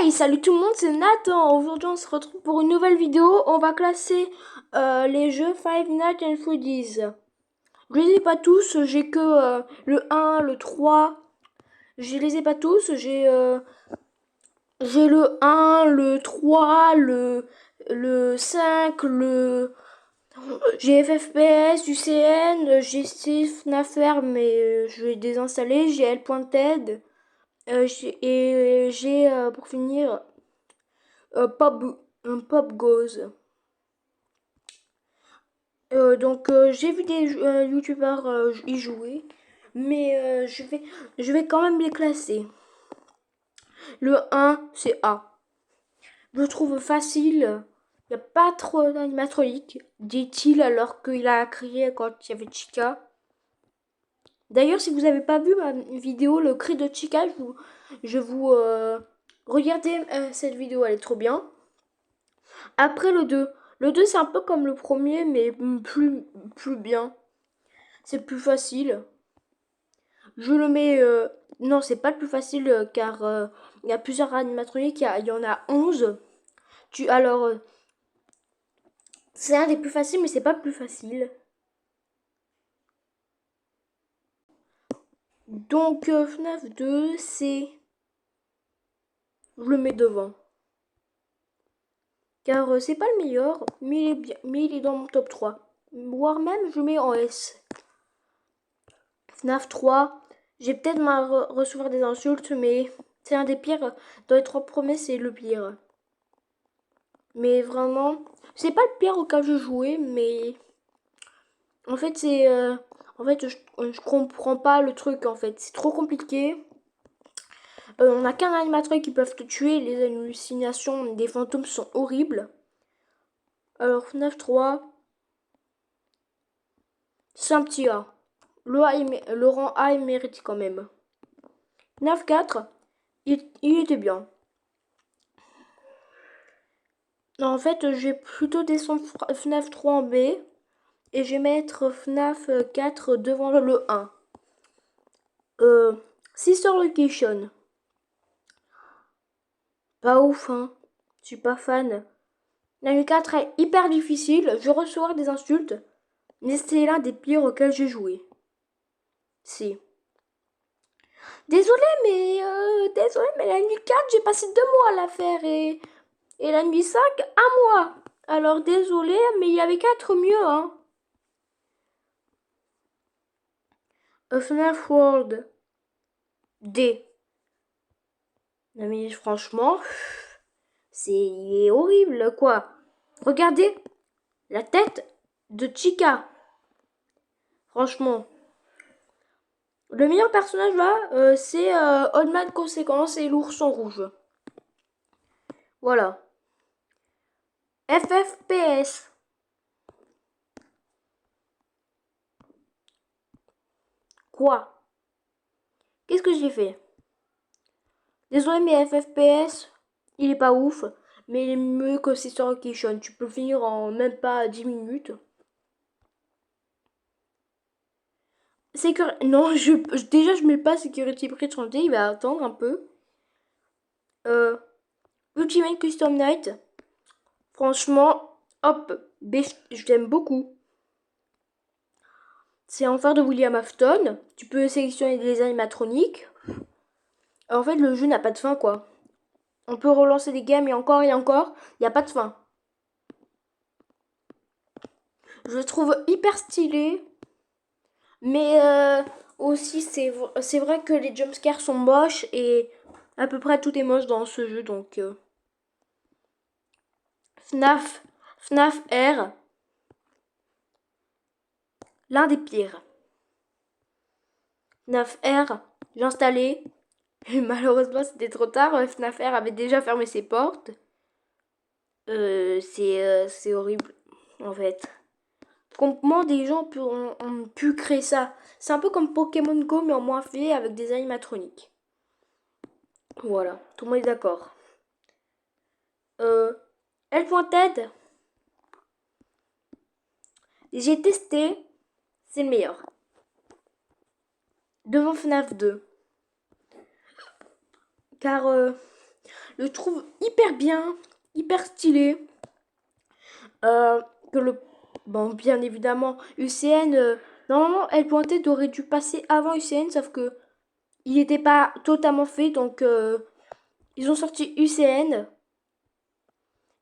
Hey, salut tout le monde, c'est Nathan. Aujourd'hui, on se retrouve pour une nouvelle vidéo. On va classer les jeux Five Nights at Freddy's. Je les ai pas tous, j'ai que le 1, le 3. Je les ai pas tous, j'ai le 1, le 3, le 5, j'ai FFPS, UCN, j'ai FNAFR, mais je vais désinstaller. J'ai L.TED. J'ai pour finir Pop Goes. J'ai vu des youtubeurs y jouer, mais je vais quand même les classer. Le 1, c'est A. Je le trouve facile. Il n'y a pas trop d'animatronique, dit-il alors qu'il a crié quand il y avait Chica. D'ailleurs, si vous n'avez pas vu ma vidéo, le cri de Chica, je vous regardez cette vidéo, elle est trop bien. Après le 2. Le 2, c'est un peu comme le premier, mais plus bien. C'est plus facile. Je le mets... non, c'est pas le plus facile, car il y a plusieurs animatroniques. Il y en a 11. Alors, c'est un des plus faciles, mais c'est pas le plus facile. Donc, FNAF 2, c'est... Je le mets devant. Car c'est pas le meilleur, mais il est bien, mais il est dans mon top 3. Voire même, je le mets en S. FNAF 3, j'ai peut-être mal recevoir des insultes, mais c'est un des pires. Dans les 3 premiers, c'est le pire. Mais vraiment, c'est pas le pire auquel je jouais, mais en fait, je comprends pas le truc, en fait. C'est trop compliqué. On n'a qu'un animatronique qui peuvent te tuer. Les hallucinations des fantômes sont horribles. Alors, FNAF 3, c'est un petit A. Le rang A est mérité quand même. FNAF 4, il était bien. Non, en fait, je vais plutôt descendre FNAF 3 en B. Et je vais mettre FNAF 4 devant le 1. Sister Location. Pas ouf, hein. Je suis pas fan. La nuit 4 est hyper difficile. Je vais recevoir des insultes. Mais c'est l'un des pires auxquels j'ai joué. Si. Désolé, mais la nuit 4, j'ai passé 2 mois à la faire. Et la nuit 5, 1 mois. Alors désolé, mais il y avait 4 mieux, hein. FNAF World. D. Non mais franchement, c'est horrible quoi. Regardez la tête de Chica. Franchement. Le meilleur personnage là, c'est Old Man Conséquence et l'ourson rouge. Voilà. FFPS. Quoi? Qu'est-ce que j'ai fait? Désolé mais FFPS, il est pas ouf. Mais il est mieux que Sister Location. Tu peux le finir en même pas 10 minutes. Non, déjà je mets pas Security Breach en D, il va attendre un peu. Ultimate Custom Night. Franchement, hop, je t'aime beaucoup. C'est en faire de William Afton. Tu peux sélectionner les animatroniques. En fait, le jeu n'a pas de fin, quoi. On peut relancer des games et encore, il n'y a pas de fin. Je le trouve hyper stylé. Mais aussi, c'est vrai que les jumpscares sont moches et à peu près tout est moche dans ce jeu. Donc, FNAF R, l'un des pires. FNAF R, j'ai installé. Malheureusement, c'était trop tard. FNAF R avait déjà fermé ses portes. C'est horrible, en fait. Comment des gens ont pu créer ça? C'est un peu comme Pokémon Go, mais en moins fait avec des animatroniques. Voilà, tout le monde est d'accord. L.TED, j'ai testé, c'est le meilleur. Devant FNAF 2. Car Je le trouve hyper bien, hyper stylé. Que le bon, bien évidemment, UCN, normalement, Elle Pointed aurait dû passer avant UCN, sauf que il n'était pas totalement fait, donc ils ont sorti UCN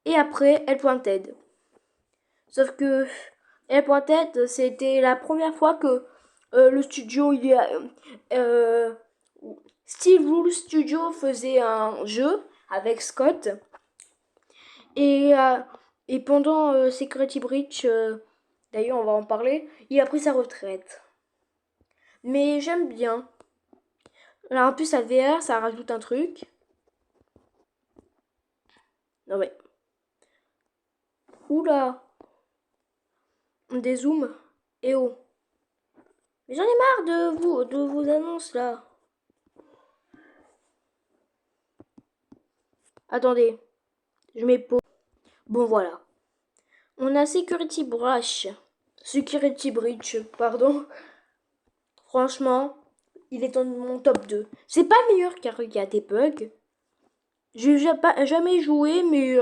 et après Elle Pointed. Sauf que Elle Pointed, c'était la première fois que le studio, Steel Rule Studio faisait un jeu avec Scott. Et, euh, et pendant Security Breach, d'ailleurs on va en parler, il a pris sa retraite. Mais j'aime bien. Là en plus la VR ça rajoute un truc. Non mais. Oula. Des zooms. Et oh. Mais j'en ai marre de vos annonces là. Attendez. Je mets pause. Bon voilà. On a Security Breach. Security Breach, pardon. Franchement, il est dans mon top 2. C'est pas le meilleur car il y a des bugs. J'ai jamais joué, mais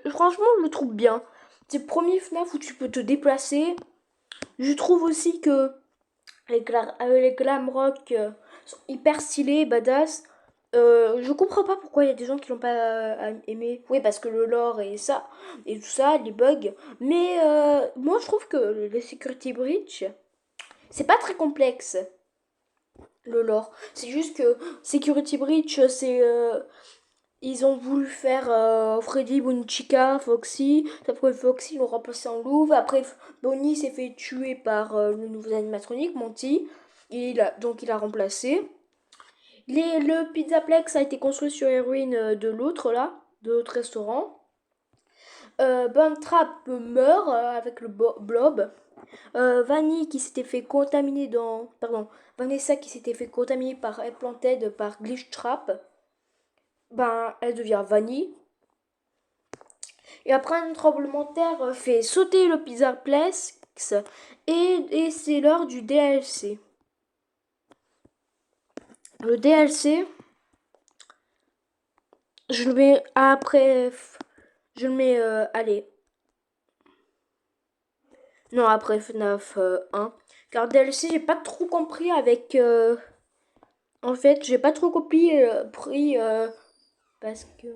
franchement, je le trouve bien. C'est le premier FNAF où tu peux te déplacer. Je trouve aussi que les glam rock sont hyper stylés, badass. Je comprends pas pourquoi il y a des gens qui l'ont pas aimé. Oui, parce que le lore et ça, et tout ça, les bugs. Mais moi, je trouve que le Security Breach, c'est pas très complexe, le lore. C'est juste que Security Breach, ils ont voulu faire Freddy, Bonnie, Chica, Foxy. Après Foxy, ils l'ont remplacé en louve. Après, Bonnie s'est fait tuer par le nouveau animatronique, Monty. Donc il a remplacé. Le Pizzaplex a été construit sur les ruines de l'autre, là, de l'autre restaurant. Buntrap meurt avec le blob. Vanny qui s'était fait contaminer dans... Pardon, Vanessa qui s'était fait contaminer par Planted par Glitch Trap. Ben, elle devient Vanille. Et après un tremblement de terre fait sauter le Pizzaplex et c'est l'heure du DLC. Le DLC, je le mets après, je le mets, allez, non après FNAF 1. Car DLC, j'ai pas trop compris avec, en fait, j'ai pas trop compris pris parce que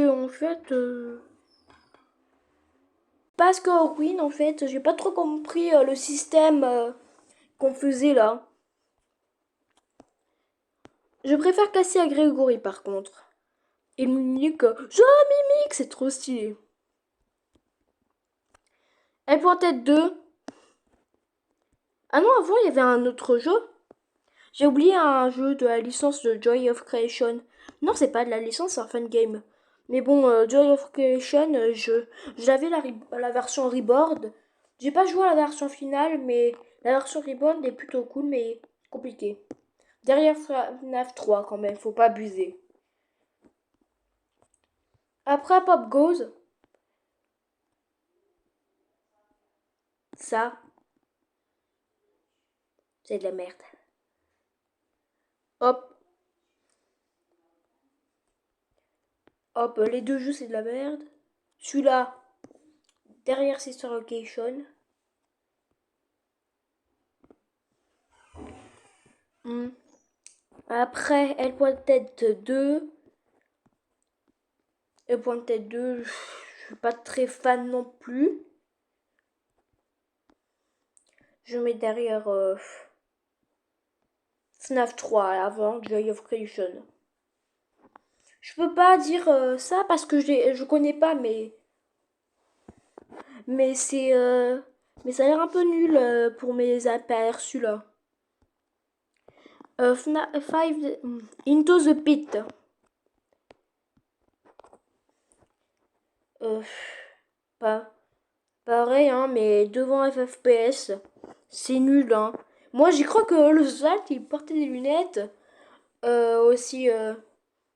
en fait. Parce que Ruin, en fait, j'ai pas trop compris le système qu'on faisait là. Je préfère casser à Grégory par contre. Il me dit que je mimique, c'est trop stylé. Elle peut être 2. Ah non, avant il y avait un autre jeu. J'ai oublié un jeu de la licence de Joy of Creation. Non, c'est pas de la licence, c'est un fan game. Mais bon, Joy of Creation, j'avais la version Reborn. J'ai pas joué à la version finale, mais la version Reborn est plutôt cool, mais compliquée. Derrière FNAF 3 quand même, faut pas abuser. Après Pop Goes, ça, c'est de la merde. Hop, hop, les deux jeux c'est de la merde. Celui-là, derrière Sister Location. Après, Elle Pointed 2. Elle Pointed 2, je suis pas très fan non plus. Je mets derrière FNAF 3 avant Joy of Creation. Je peux pas dire ça parce que je connais pas, mais c'est mais ça a l'air un peu nul pour mes aperçus là. FNAF 5 Into the Pit. Euh, pas pareil hein, mais devant FFPS, c'est nul hein. Moi j'y crois que le Zalt il portait des lunettes. Aussi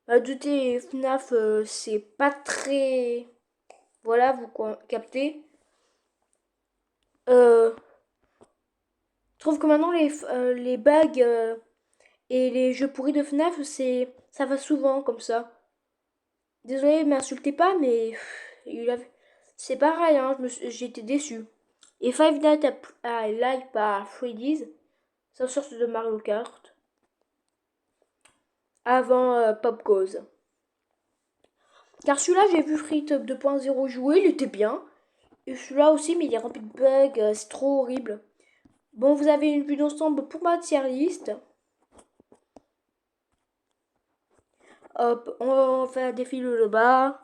à douter FNAF c'est pas très voilà vous captez. Je trouve que maintenant les bugs Et les jeux pourris de FNAF, ça va souvent comme ça. Désolé, m'insultez pas, mais c'est pareil, hein, j'ai été déçu. Et Five Nights at Live par Freddy's, c'est une sorte de Mario Kart, avant Pop Goes. Car celui-là, j'ai vu Frit 2.0 jouer, il était bien. Et celui-là aussi, mais il est rempli de bugs, c'est trop horrible. Bon, vous avez une vue d'ensemble pour ma tier list. Hop, on fait un défilé le bas.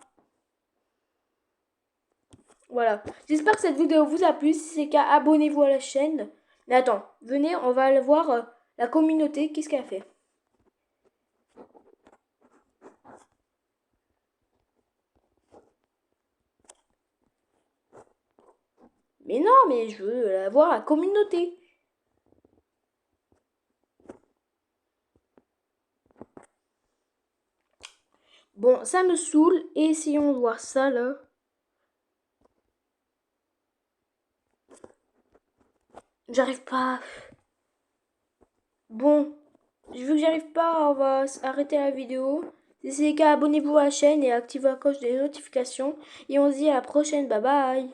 Voilà. J'espère que cette vidéo vous a plu. Si c'est le cas, abonnez-vous à la chaîne. Mais attends, venez, on va aller voir la communauté. Qu'est-ce qu'elle a fait? Mais non, mais je veux voir la communauté. Bon, ça me saoule. Et essayons de voir ça, là. J'arrive pas. Bon, vu que j'arrive pas, on va arrêter la vidéo. Si c'est le cas, abonnez-vous à la chaîne et activez la cloche des notifications. Et on se dit à la prochaine. Bye bye.